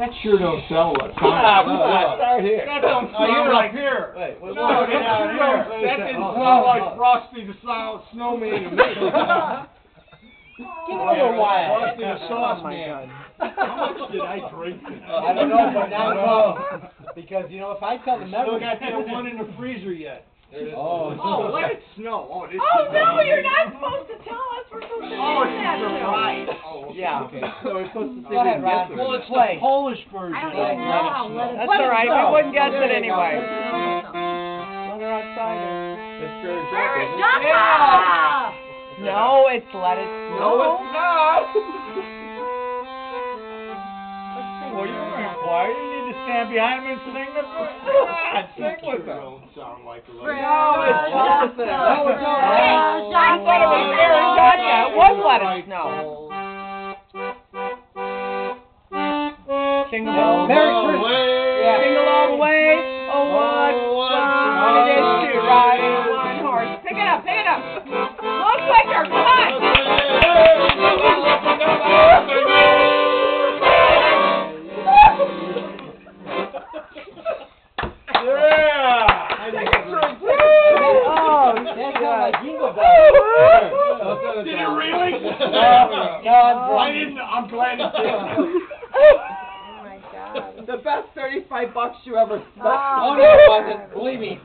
That sure don't sell what. Start here. That don't sound like here. Wait, No, that didn't sound like Frosty the Snowman to me. Give it a little while. Frosty the Sauceman. How much did I drink? I don't know, but now I know. Because, you know, if I tell the Still members... got that one in the freezer yet. Oh, let it snow. Oh, this Oh, no, you're not supposed to tell us. We're supposed to Oh, do it's that, a too. surprise. Oh, yeah. Okay, so we're supposed to say Go ahead, Ron. Well, it's the Polish version. I don't even know how. Let it That's all right. We wouldn't guess it anyway. No. Let her outside. It's fair joke, Very isn't it? dumb. No, it's let it snow. No, it's not. Well, you weren't quiet. You need to stand behind him and sing the sing with them. Don't sound like a little. No, it's Johnson. No, it's not. I thought it was Mary Gotcha. It was let it snow. Jingle all the Merry way. Christmas. Jingle all the way. Oh, what fun it is to ride in one horse. Pick it up, pick it up. Look quicker, come on. Oh, That sounds like Jingle Bells. Did it really? I didn't. I'm glad it did. Oh, my God. The best $35 you ever spent. Oh, no, it wasn't. Believe me.